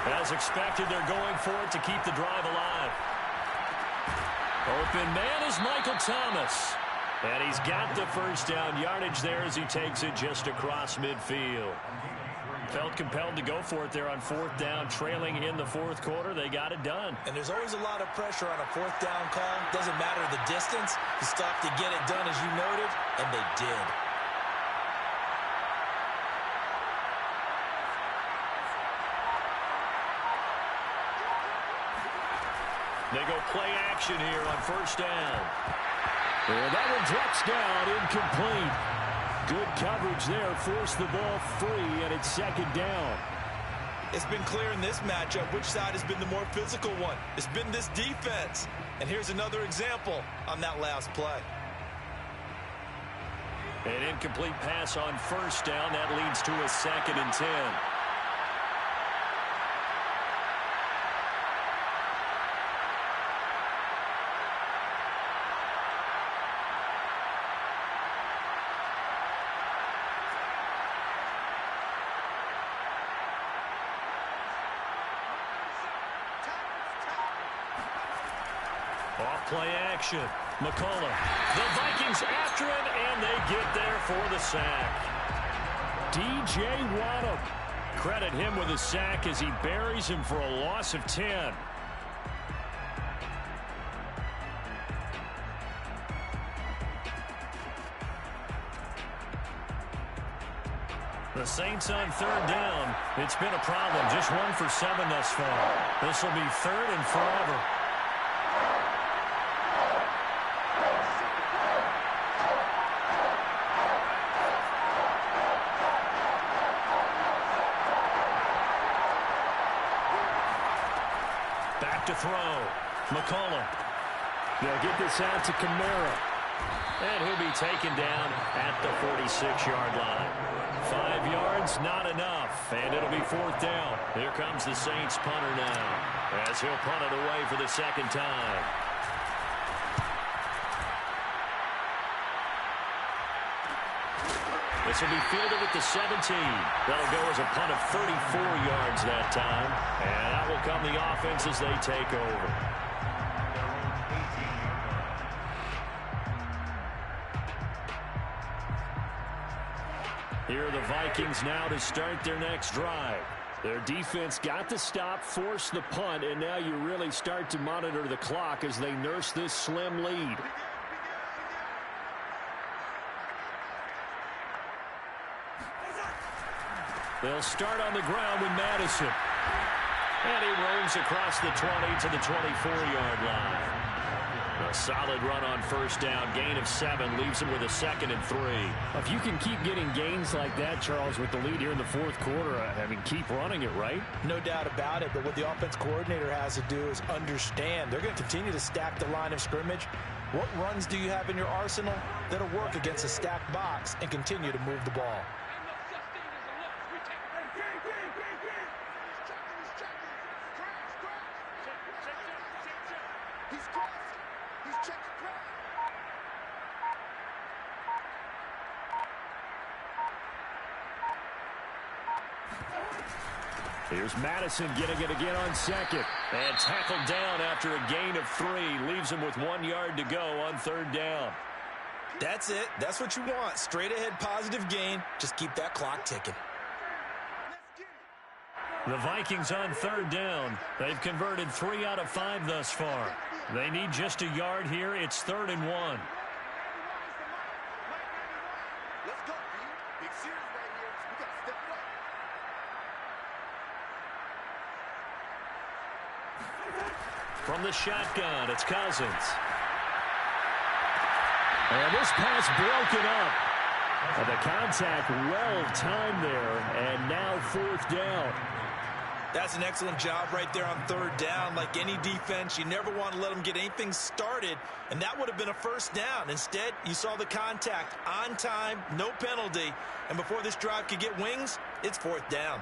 As expected, they're going for it to keep the drive alive. Open man is Michael Thomas. And he's got the first down yardage there as he takes it just across midfield. Felt compelled to go for it there on 4th down, trailing in the 4th quarter. They got it done. And there's always a lot of pressure on a 4th down call. Doesn't matter the distance. You stop to get it done, as you noted, and they did. They go play action here on 1st down. And that one drops down, incomplete. Good coverage there, forced the ball free, and it's 2nd down. It's been clear in this matchup which side has been the more physical one. It's been this defense. And here's another example on that last play. An incomplete pass on 1st down. That leads to a 2nd and 10. Off play action. McCullough. The Vikings after him, and they get there for the sack. D.J. Waddle. Credit him with a sack as he buries him for a loss of 10. The Saints on third down. It's been a problem. Just 1 for 7 thus far. This will be third and forever. Back to throw. McCullough. They'll get this out to Kamara. And he'll be taken down at the 46-yard line. 5 yards, not enough. And it'll be fourth down. Here comes the Saints punter now, as he'll punt it away for the second time. This will be fielded at the 17. That'll go as a punt of 34 yards that time. And that will come the offense as they take over. Here are the Vikings now to start their next drive. Their defense got the stop, forced the punt, and now you really start to monitor the clock as they nurse this slim lead. They'll start on the ground with Madison. And he roams across the 20 to the 24-yard line. A solid run on first down. Gain of 7 leaves him with a 2nd and 3. If you can keep getting gains like that, Charles, with the lead here in the fourth quarter, I mean, keep running it, right? No doubt about it, but what the offense coordinator has to do is understand they're going to continue to stack the line of scrimmage. What runs do you have in your arsenal that'll work against a stacked box and continue to move the ball? Here's Madison getting it again on second. And tackled down after a gain of 3. Leaves him with 1 yard to go on third down. That's it. That's what you want. Straight ahead positive gain. Just keep that clock ticking. The Vikings on third down. They've converted 3 out of 5 thus far. They need just a yard here. It's 3rd and 1. Let's go, B. Big series right here. We got to step it up. From the shotgun, it's Cousins. And this pass broken up. And the contact well timed there. And now fourth down. That's an excellent job right there on third down. Like any defense, you never want to let them get anything started, and that would have been a first down. Instead, you saw the contact on time, no penalty, and before this drive could get wings, it's fourth down.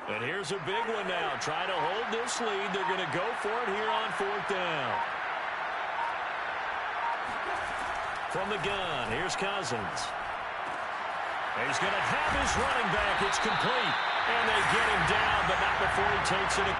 And here's a big one now. Trying to hold this lead. They're going to go for it here on fourth down. From the gun, here's Cousins. He's going to have his running back. It's complete. And they get him down, but not before he takes it.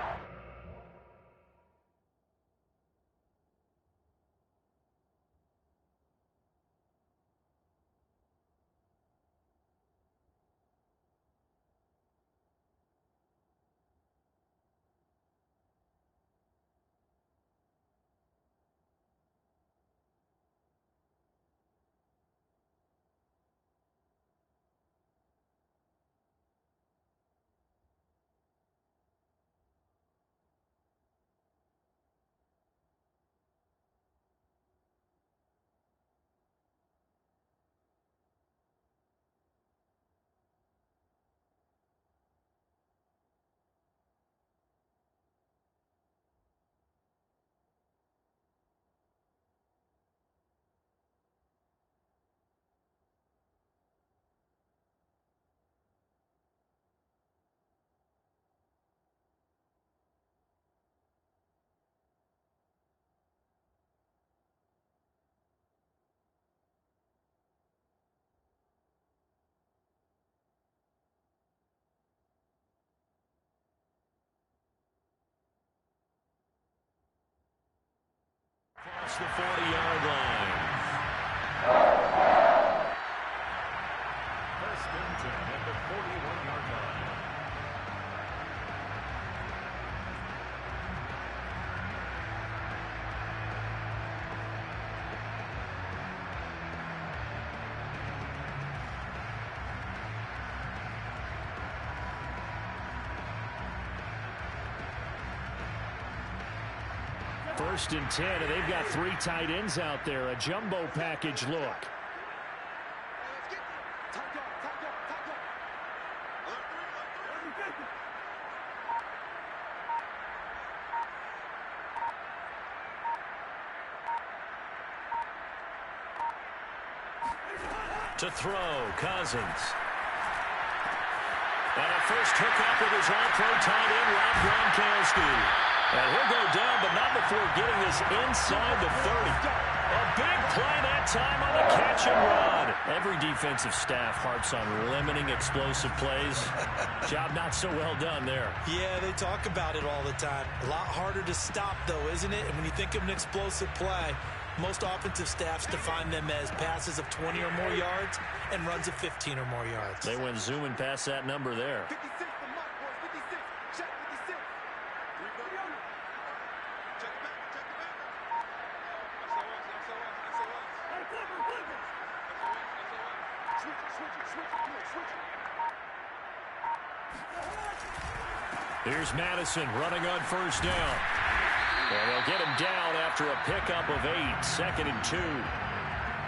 the 40-yard line. First and 10 at the 41-yard line. First and 10, and they've got 3 tight ends out there. A jumbo package look. To throw, Cousins. And a first hookup with his all-pro tight end, Rob Gronkowski. And he'll go down, but not before getting this inside the 30. A big play that time on the catch and run. Every defensive staff harps on limiting explosive plays. Job not so well done there. Yeah, they talk about it all the time. A lot harder to stop, though, isn't it? And when you think of an explosive play, most offensive staffs define them as passes of 20 or more yards and runs of 15 or more yards. They went zooming past that number there. 56 for Mike, boys. 56. Check 56. Check it back. Check it back. Here's Madison running on first down. And they'll get him down after a pickup of 8, second and 2.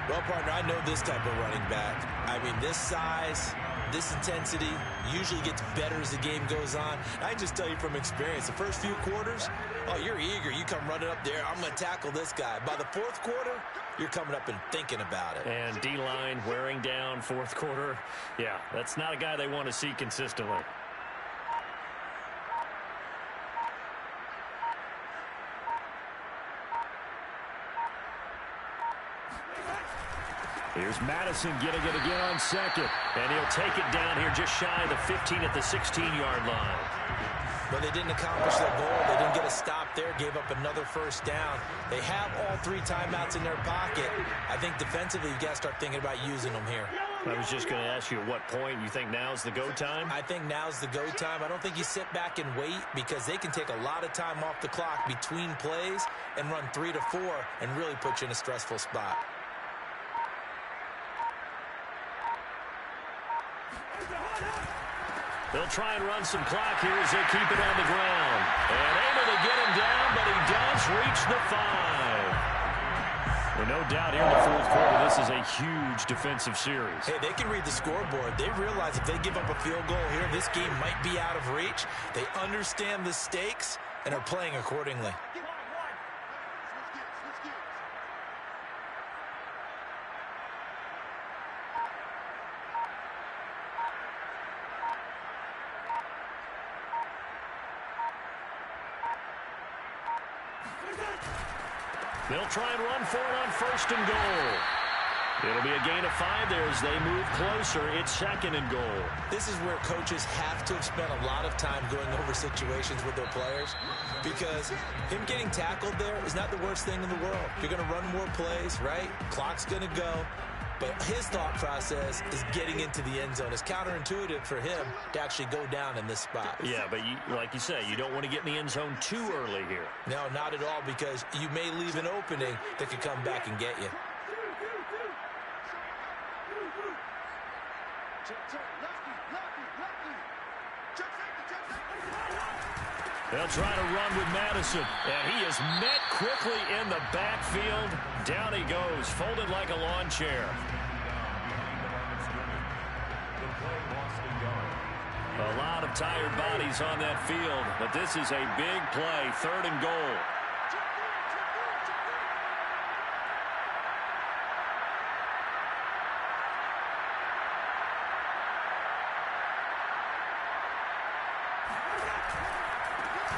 Well, partner, I know this type of running back. I mean, this size, this intensity usually gets better as the game goes on. I can just tell you from experience, the first few quarters, oh, you're eager. You come running up there, I'm going to tackle this guy. By the fourth quarter, you're coming up and thinking about it. And D-line wearing down fourth quarter. Yeah, that's not a guy they want to see consistently. Here's Madison getting it again on second. And he'll take it down here just shy of the 15 at the 16-yard line. But they didn't accomplish their goal. They didn't get a stop there, gave up another first down. They have all 3 timeouts in their pocket. I think defensively you've got to start thinking about using them here. I was just going to ask you at what point you think now's the go time? I think now's the go time. I don't think you sit back and wait because they can take a lot of time off the clock between plays and run 3 to 4 and really put you in a stressful spot. They'll try and run some clock here as they keep it on the ground. And able to get him down, but he does reach the 5. Well, no doubt here in the fourth quarter, this is a huge defensive series. Hey, they can read the scoreboard. They realize if they give up a field goal here, this game might be out of reach. They understand the stakes and are playing accordingly. They'll try and run for it on first and goal. It'll be a gain of 5 there as they move closer. It's second and goal. This is where coaches have to have spent a lot of time going over situations with their players because him getting tackled there is not the worst thing in the world. You're going to run more plays, right? Clock's going to go. But his thought process is getting into the end zone. It's counterintuitive for him to actually go down in this spot. Yeah, but like you say, you don't want to get in the end zone too early here. No, not at all, because you may leave an opening that could come back and get you. They'll try to run with Madison, and he is met quickly in the backfield. Down he goes, folded like a lawn chair. A lot of tired bodies on that field, but this is a big play, third and goal.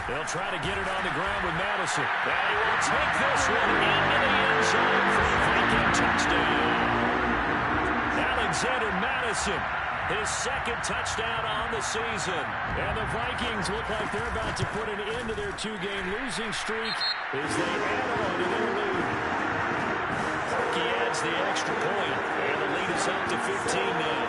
They'll try to get it on the ground with Madison. And he will take this one into the end zone for a Viking touchdown. Alexander Madison, his second touchdown on the season. And the Vikings look like they're about to put an end to their 2-game losing streak as they add on to their lead. scores the extra point, and the lead is up to 15 now.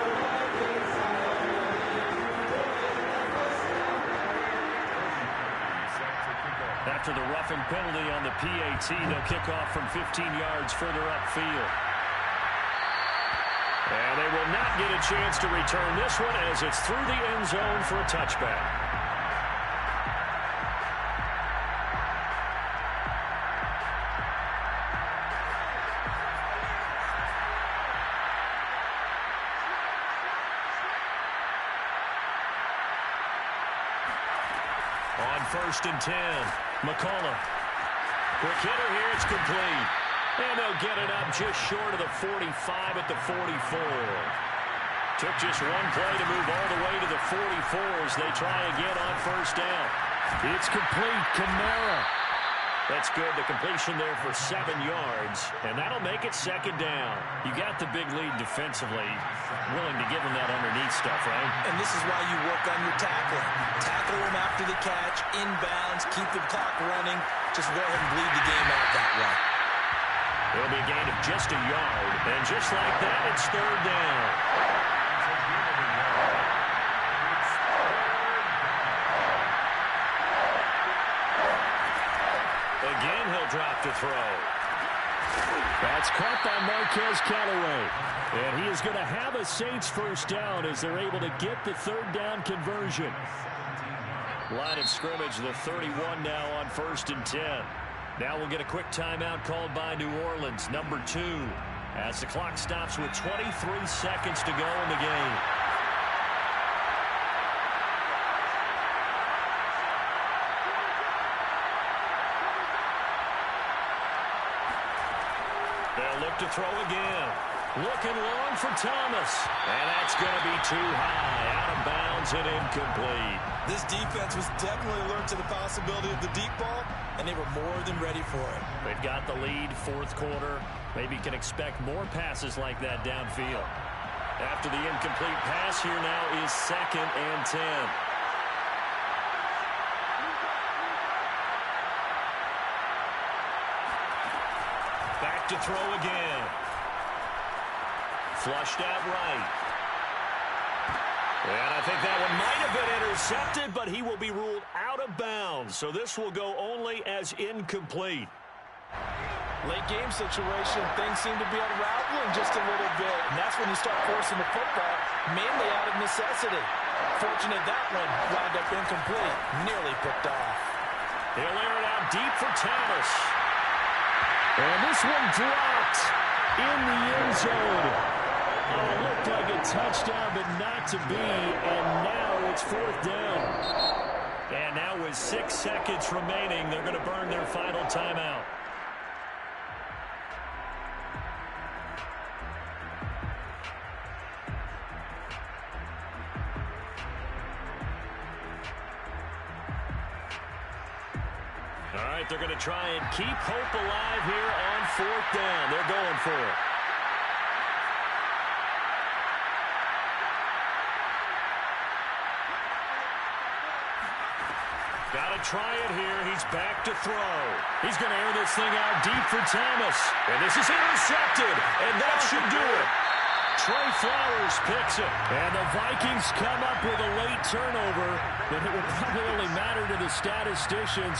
After the roughing penalty on the PAT, they'll kick off from 15 yards further upfield. And they will not get a chance to return this one as it's through the end zone for a touchback. On 1st and 10, McCullough. Quick hitter here, it's complete. And they'll get it up just short of the 45 at the 44. Took just one play to move all the way to the 44 as they try again on 1st down. It's complete. Kamara. That's good. The completion there for 7 yards. And that'll make it 2nd down. You got the big lead defensively. Willing to give him that underneath stuff, right? And this is why you work on your tackling. Tackle him after the catch, inbounds, keep the clock running. Just go ahead and bleed the game out that way. It'll be a gain of just a yard. And just like that, it's 3rd down. Again, he'll drop to throw. That's caught by Marquez Callaway. And he is going to have a Saints 1st down as they're able to get the 3rd down conversion. Line of scrimmage, the 31 now on 1st and 10. Now we'll get a quick timeout called by New Orleans, number 2, as the clock stops with 23 seconds to go in the game. They'll look to throw again. Looking long for Thomas. And that's going to be too high. Out of bounds and incomplete. This defense was definitely alert to the possibility of the deep ball, and they were more than ready for it. They've got the lead, 4th quarter. Maybe you can expect more passes like that downfield. After the incomplete pass, here now is 2nd and 10. Back to throw again. Flushed out right. And I think that one might have been intercepted, but he will be ruled out of bounds. So this will go only as incomplete. Late game situation, things seem to be unraveling just a little bit. And that's when you start forcing the football, mainly out of necessity. Fortunate that one wound up incomplete, nearly picked off. He'll air it out deep for Thomas. And this one dropped in the end zone. It looked like a touchdown, but not to be. And now it's 4th down. And now with 6 seconds remaining, they're going to burn their final timeout. All right, they're going to try and keep hope alive here on 4th down. They're going for it. Got to try it here. He's back to throw. He's going to air this thing out deep for Thomas. And this is intercepted. And that should do it. Trey Flowers picks it. And the Vikings come up with a late turnover. But it will probably only matter to the statisticians.